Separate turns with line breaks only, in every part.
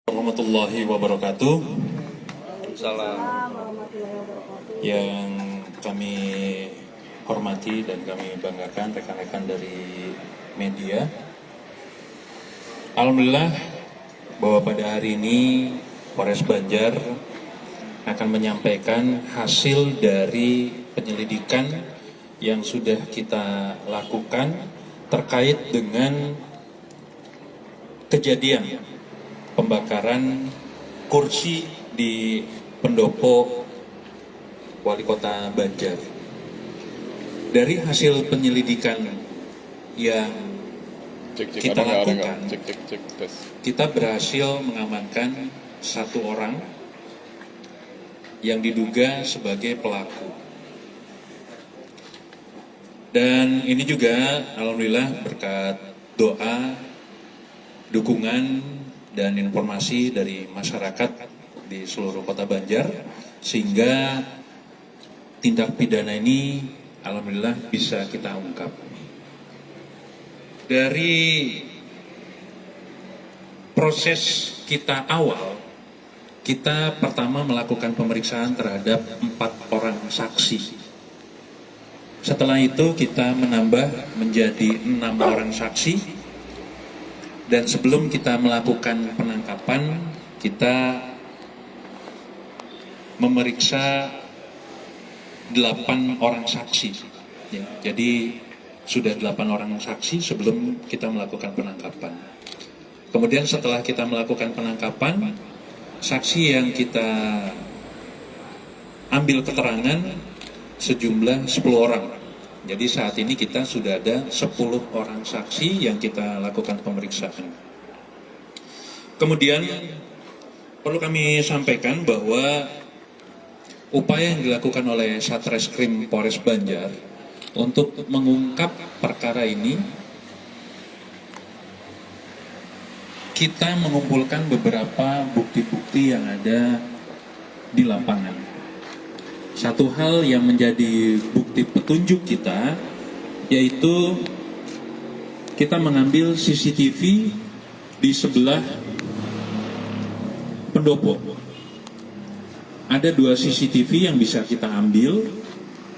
Warahmatullahi wabarakatuh.
Salam.
Yang kami hormati dan kami banggakan rekan-rekan dari media. Alhamdulillah bahwa pada hari ini Polres Banjar akan menyampaikan hasil dari penyelidikan yang sudah kita lakukan terkait dengan kejadian pembakaran kursi di pendopo Wali Kota Banjar. Dari hasil penyelidikan yang kita lakukan, kita berhasil mengamankan satu orang yang diduga sebagai pelaku. Dan ini juga alhamdulillah berkat doa, dukungan, dan informasi dari masyarakat di seluruh kota Banjar, sehingga tindak pidana ini alhamdulillah bisa kita ungkap. Dari proses kita awal, kita pertama melakukan pemeriksaan terhadap 4 orang saksi. Setelah itu kita menambah menjadi 6 orang saksi. Dan sebelum kita melakukan penangkapan, kita memeriksa 8 orang saksi. Ya, jadi sudah 8 orang saksi sebelum kita melakukan penangkapan. Kemudian setelah kita melakukan penangkapan, saksi yang kita ambil keterangan sejumlah 10 orang. Jadi saat ini kita sudah ada 10 orang saksi yang kita lakukan pemeriksaan. Kemudian perlu kami sampaikan bahwa upaya yang dilakukan oleh Satreskrim Polres Banjar untuk mengungkap perkara ini, kita mengumpulkan beberapa bukti-bukti yang ada di lapangan. Satu hal yang menjadi bukti petunjuk kita, yaitu kita mengambil CCTV di sebelah pendopo. Ada 2 CCTV yang bisa kita ambil,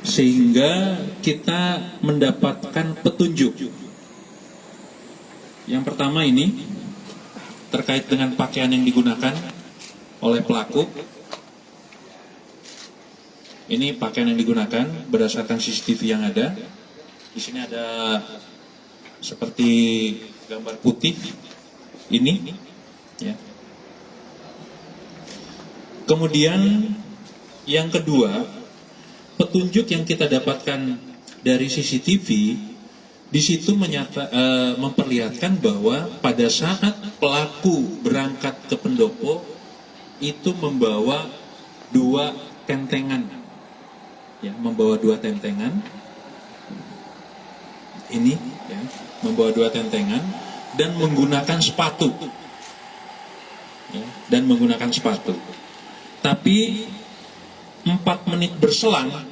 sehingga kita mendapatkan petunjuk. Yang pertama ini, terkait dengan pakaian yang digunakan oleh pelaku. Ini pakaian yang digunakan berdasarkan CCTV yang ada. Di sini ada seperti gambar putih ini, ya. Kemudian yang kedua, petunjuk yang kita dapatkan dari CCTV di situ memperlihatkan bahwa pada saat pelaku berangkat ke pendopo itu membawa 2 tentengan. Ya, membawa 2 tentengan ini, ya, membawa 2 tentengan dan menggunakan sepatu, ya, dan menggunakan sepatu. Tapi 4 menit berselang,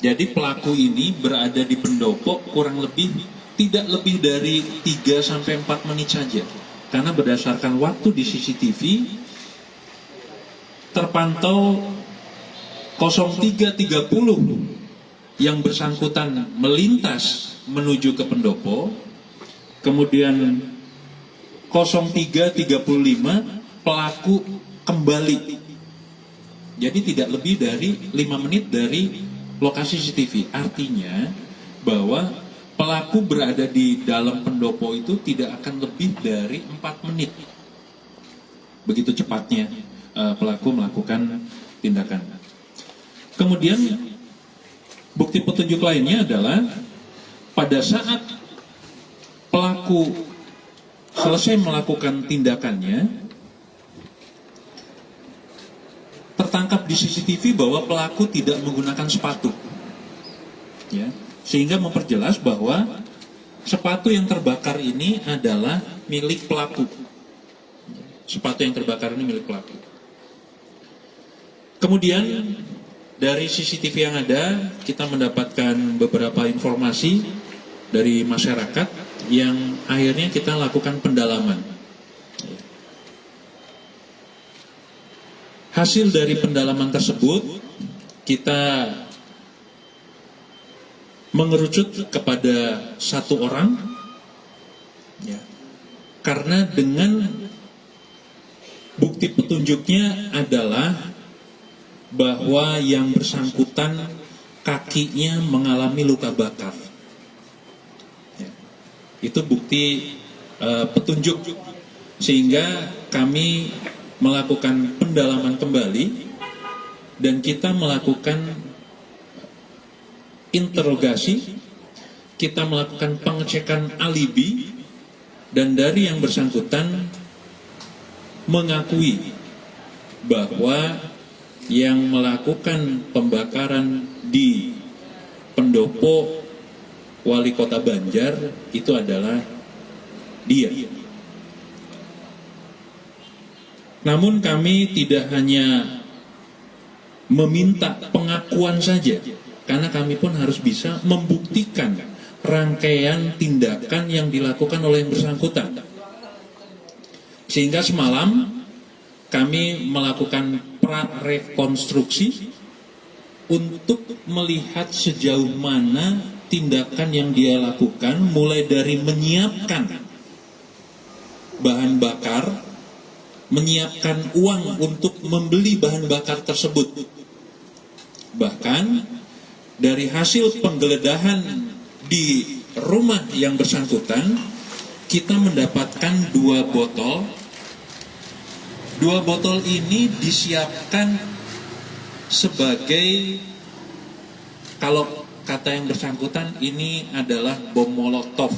jadi pelaku ini berada di pendopo kurang lebih tidak lebih dari 3-4 menit saja, karena berdasarkan waktu di CCTV terpantau 03.30 yang bersangkutan melintas menuju ke pendopo, kemudian 03.35 pelaku kembali. Jadi tidak lebih dari 5 menit dari lokasi CCTV. Artinya bahwa pelaku berada di dalam pendopo itu tidak akan lebih dari 4 menit. Begitu cepatnya pelaku melakukan tindakan. Kemudian bukti petunjuk lainnya adalah pada saat pelaku selesai melakukan tindakannya, tertangkap di CCTV bahwa pelaku tidak menggunakan sepatu, ya, sehingga memperjelas bahwa sepatu yang terbakar ini adalah milik pelaku. Sepatu yang terbakar ini milik pelaku. Kemudian dari CCTV yang ada, kita mendapatkan beberapa informasi dari masyarakat yang akhirnya kita lakukan pendalaman. hasil dari pendalaman tersebut kita mengerucut kepada satu orang, ya, karena dengan bukti petunjuknya adalah bahwa yang bersangkutan kakinya mengalami luka bakar. Ya, itu bukti petunjuk, sehingga kami melakukan pendalaman kembali dan kita melakukan interogasi, kita melakukan pengecekan alibi, dan dari yang bersangkutan mengakui bahwa yang melakukan pembakaran di pendopo wali kota Banjar itu adalah dia. Namun kami tidak hanya meminta pengakuan saja, karena kami pun harus bisa membuktikan rangkaian tindakan yang dilakukan oleh yang bersangkutan. Sehingga semalam kami melakukan prarekonstruksi untuk melihat sejauh mana tindakan yang dia lakukan, mulai dari menyiapkan bahan bakar, menyiapkan uang untuk membeli bahan bakar tersebut. Bahkan dari hasil penggeledahan di rumah yang bersangkutan, kita mendapatkan 2 botol. 2 botol ini disiapkan sebagai, kalau kata yang bersangkutan, ini adalah bom molotov.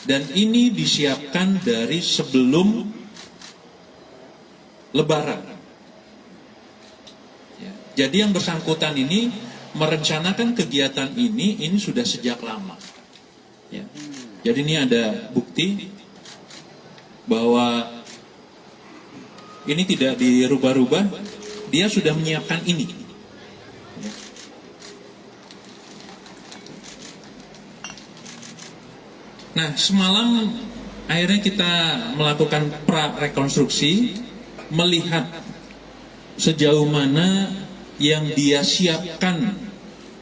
Dan ini disiapkan dari sebelum Lebaran. Jadi yang bersangkutan ini merencanakan kegiatan ini sudah sejak lama. Ya. Jadi ini ada bukti bahwa ini tidak dirubah-rubah, dia sudah menyiapkan ini. Ya. Nah, semalam akhirnya kita melakukan prarekonstruksi, melihat sejauh mana yang dia siapkan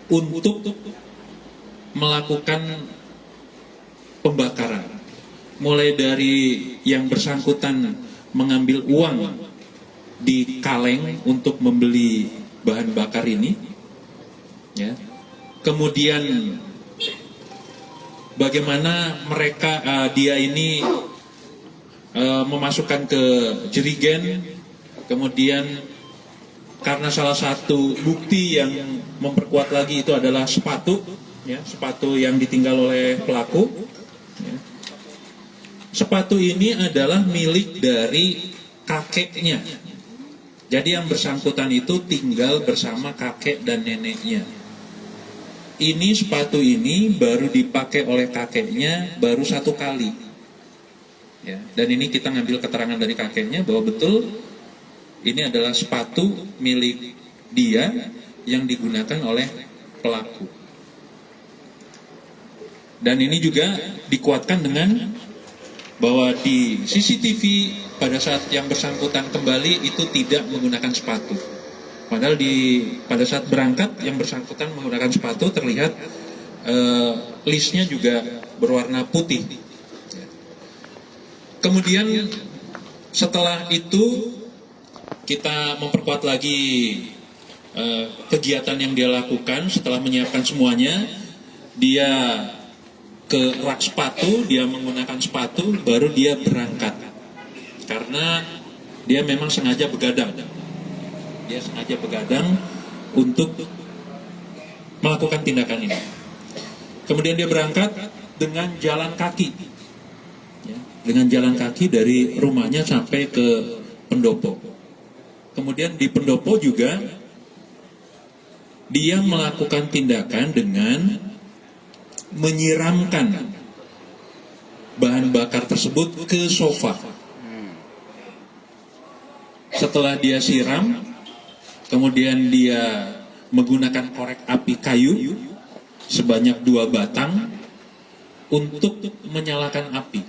untuk melakukan pembakaran. Mulai dari yang bersangkutan mengambil uang di kaleng untuk membeli bahan bakar ini, ya. Kemudian bagaimana dia ini memasukkan ke jerigen, kemudian karena salah satu bukti yang memperkuat lagi itu adalah sepatu, ya, sepatu yang ditinggal oleh pelaku. Ya. Sepatu ini adalah milik dari kakeknya. Jadi yang bersangkutan itu tinggal bersama kakek dan neneknya. Ini sepatu ini baru dipakai oleh kakeknya baru 1 kali. Ya. Dan ini kita ngambil keterangan dari kakeknya bahwa betul ini adalah sepatu milik dia yang digunakan oleh pelaku. Dan ini juga dikuatkan dengan bahwa di CCTV pada saat yang bersangkutan kembali itu tidak menggunakan sepatu. Padahal pada saat berangkat yang bersangkutan menggunakan sepatu, terlihat listnya juga berwarna putih. Kemudian setelah itu kita memperkuat lagi kegiatan yang dia lakukan. Setelah menyiapkan semuanya, dia ke rak sepatu, dia menggunakan sepatu, baru dia berangkat. Karena dia memang sengaja begadang. Dia sengaja begadang untuk melakukan tindakan ini. Kemudian dia berangkat dengan jalan kaki, ya, dengan jalan kaki dari rumahnya sampai ke pendopo. Kemudian di pendopo juga dia melakukan tindakan dengan menyiramkan bahan bakar tersebut ke sofa. Setelah dia siram, kemudian dia menggunakan korek api kayu sebanyak 2 batang untuk menyalakan api.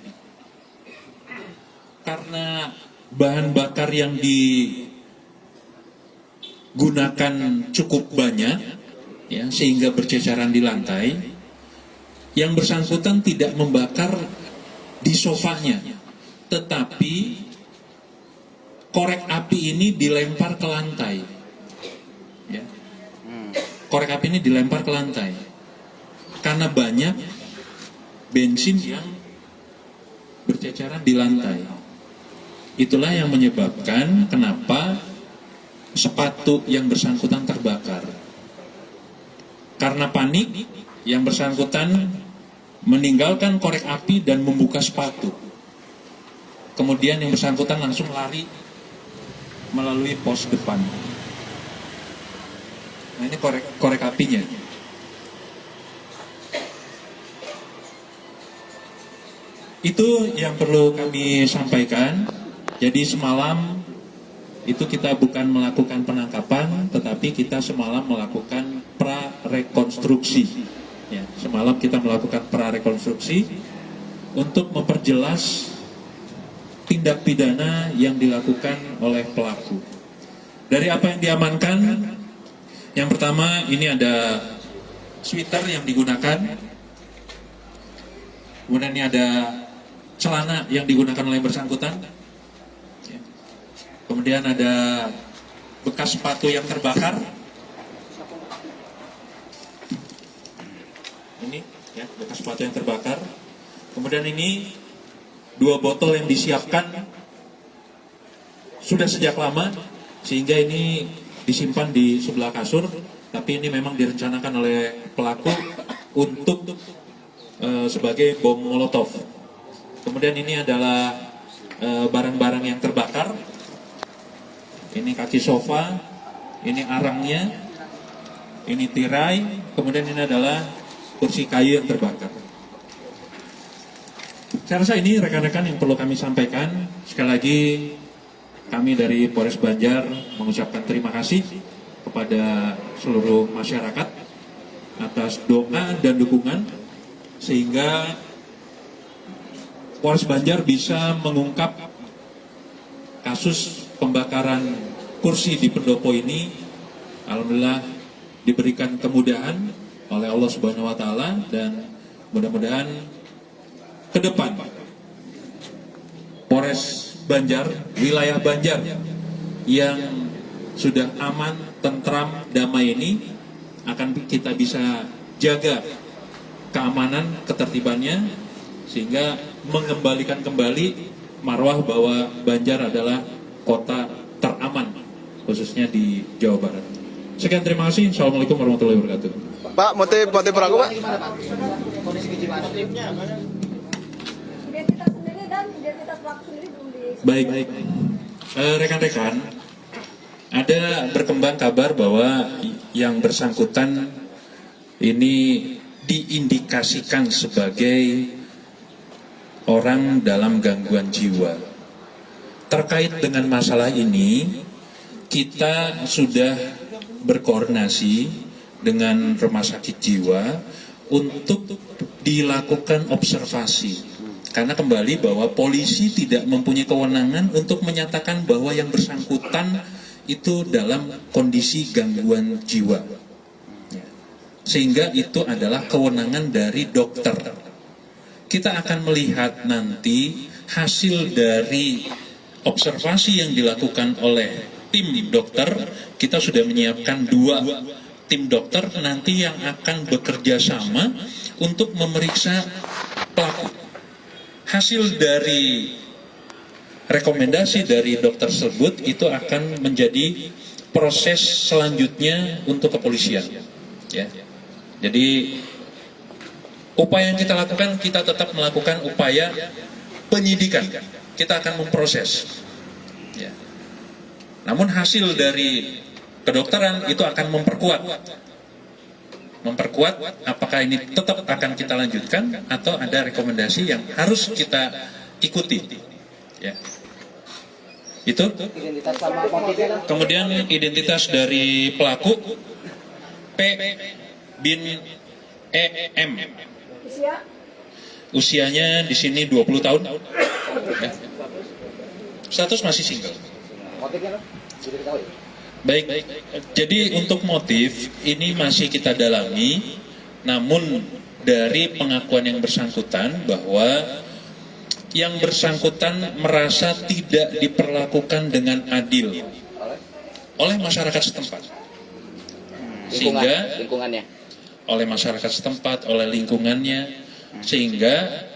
Karena bahan bakar yang digunakan cukup banyak, ya, sehingga berceceran di lantai. Yang bersangkutan tidak membakar di sofanya, tetapi korek api ini dilempar ke lantai. Ya. Korek api ini dilempar ke lantai karena banyak bensin yang berceceran di lantai. Itulah yang menyebabkan kenapa sepatu yang bersangkutan terbakar. Karena panik, yang bersangkutan meninggalkan korek api dan membuka sepatu. Kemudian yang bersangkutan langsung lari melalui pos depan. Nah, ini korek apinya. Itu yang perlu kami sampaikan. Jadi semalam itu kita bukan melakukan penangkapan, tetapi kita semalam melakukan prarekonstruksi. Ya, semalam kita melakukan prarekonstruksi untuk memperjelas tindak pidana yang dilakukan oleh pelaku. Dari apa yang diamankan, yang pertama ini ada sweater yang digunakan, kemudian ini ada celana yang digunakan oleh yang bersangkutan, kemudian ada bekas sepatu yang terbakar, ini ya bekas sepatu yang terbakar, kemudian ini 2 botol yang disiapkan sudah sejak lama sehingga ini disimpan di sebelah kasur, tapi ini memang direncanakan oleh pelaku untuk sebagai bom molotov. Kemudian ini adalah barang-barang yang terbakar. Ini kaki sofa, ini arangnya, ini tirai, kemudian ini adalah kursi kayu yang terbakar. Saya rasa ini rekan-rekan yang perlu kami sampaikan. Sekali lagi kami dari Polres Banjar mengucapkan terima kasih kepada seluruh masyarakat atas doa dan dukungan sehingga Polres Banjar bisa mengungkap kasus pembakaran kursi di pendopo ini. Alhamdulillah diberikan kemudahan oleh Allah Subhanahu wa taala, dan mudah-mudahan ke depan Polres Banjar, wilayah Banjar yang sudah aman, tentram, damai ini akan kita bisa jaga keamanan, ketertibannya, sehingga mengembalikan kembali marwah bahwa Banjar adalah kota teraman, khususnya di Jawa Barat. Sekian, terima kasih. Assalamualaikum warahmatullahi wabarakatuh.
Pak, motif pelaku, Pak?
Identitas sendiri dan identitas pelaku sendiri belum di...
Baik. Rekan-rekan, ada berkembang kabar bahwa yang bersangkutan ini diindikasikan sebagai orang dalam gangguan jiwa. Terkait dengan masalah ini, kita sudah berkoordinasi dengan rumah sakit jiwa untuk dilakukan observasi. Karena kembali bahwa polisi tidak mempunyai kewenangan untuk menyatakan bahwa yang bersangkutan itu dalam kondisi gangguan jiwa. Sehingga itu adalah kewenangan dari dokter. Kita akan melihat nanti hasil dari observasi yang dilakukan oleh tim dokter. Kita sudah menyiapkan 2 tim dokter nanti yang akan bekerja sama untuk memeriksa pelaku. Hasil dari rekomendasi dari dokter tersebut itu akan menjadi proses selanjutnya untuk kepolisian. Ya. Jadi upaya yang kita lakukan, kita tetap melakukan upaya penyidikan. Kita akan memproses. Ya. Namun hasil dari kedokteran itu akan memperkuat apakah ini tetap akan kita lanjutkan atau ada rekomendasi yang harus kita ikuti. Ya. Itu. Kemudian identitas dari pelaku P bin EM. Usianya di sini 20 tahun. Ya. Status masih single.
Motifnya bisa diketahui?
Baik, jadi untuk motif ini masih kita dalami, namun dari pengakuan yang bersangkutan bahwa yang bersangkutan merasa tidak diperlakukan dengan adil oleh masyarakat setempat, sehingga
Lingkungannya.
oleh masyarakat setempat, oleh lingkungannya, sehingga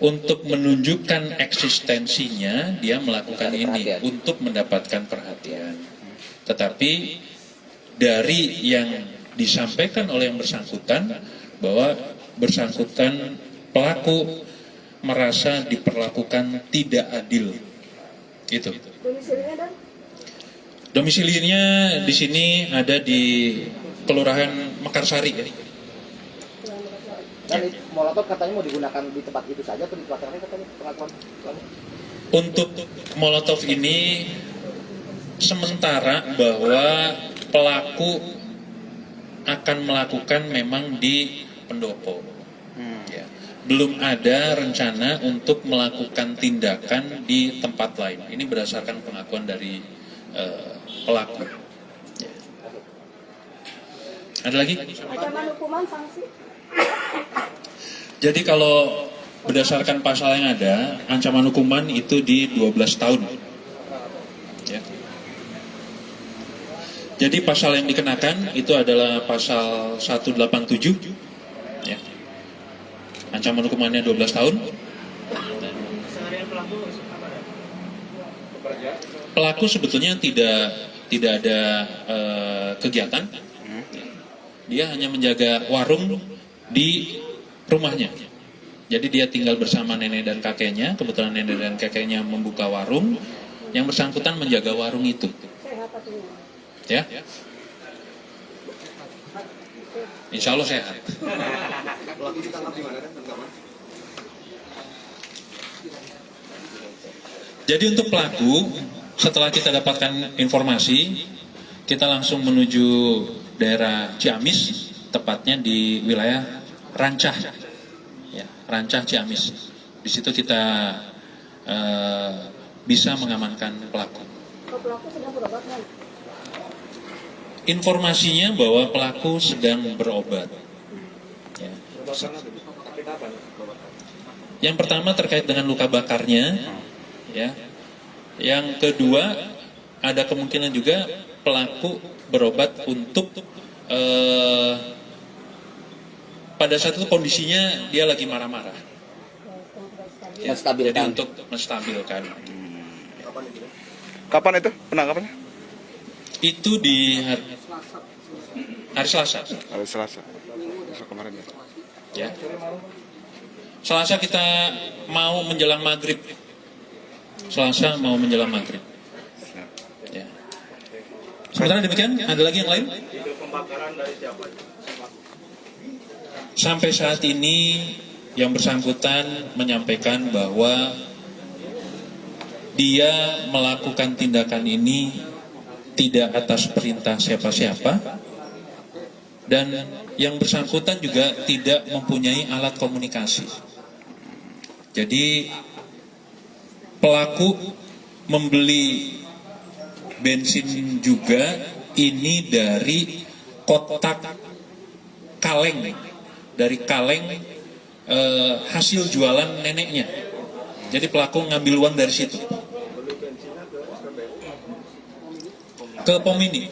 untuk menunjukkan eksistensinya dia melakukan ini untuk mendapatkan perhatian. Tetapi dari yang disampaikan oleh yang bersangkutan bahwa bersangkutan pelaku merasa diperlakukan tidak adil. Itu.
Domisilinya dan
Domisilinya di sini ada di Kelurahan Mekarsari ya.
Dan molotov katanya mau digunakan di tempat itu saja atau di tempat lain katanya pengakuan kamu?
Untuk molotov ini sementara bahwa pelaku akan melakukan memang di pendopo. Ya. Belum ada rencana untuk melakukan tindakan di tempat lain. Ini berdasarkan pengakuan dari pelaku. Ya. Ada lagi?
ancaman hukuman sanksi.
Jadi kalau berdasarkan pasal yang ada, ancaman hukuman itu di 12 tahun. Ya. Jadi pasal yang dikenakan itu adalah pasal 187. Ya. Ancaman hukumannya 12 tahun. Pelaku sebetulnya tidak ada kegiatan. Dia hanya menjaga warung di rumahnya. Jadi dia tinggal bersama nenek dan kakeknya. Kebetulan nenek dan kakeknya membuka warung. Yang bersangkutan menjaga warung itu.
Sehat hatinya.
Ya, insya Allah sehat. Jadi untuk pelaku, setelah kita dapatkan informasi, kita langsung menuju daerah Ciamis, tepatnya di wilayah Rancah, ya, Rancah Ciamis. Di situ kita bisa mengamankan pelaku.
Kalau pelaku sedang berobat kan?
Informasinya bahwa pelaku sedang berobat. Ya. Yang pertama terkait dengan luka bakarnya, ya. Yang kedua ada kemungkinan juga pelaku berobat untuk pada saat itu kondisinya dia lagi marah-marah. Ya, jadi untuk menstabilkan.
Kapan itu penangkapannya?
Itu di hari Selasa.
Hari Selasa. Besok kemarin ya.
Ya. Selasa kita mau menjelang maghrib. Selasa mau menjelang maghrib. Ya. Sementara demikian, ada lagi yang lain? Sampai saat ini yang bersangkutan menyampaikan bahwa dia melakukan tindakan ini tidak atas perintah siapa-siapa, dan yang bersangkutan juga tidak mempunyai alat komunikasi. Jadi pelaku membeli bensin juga ini dari kotak kaleng, dari kaleng hasil jualan neneknya. Jadi pelaku ngambil uang dari situ ke pom ini.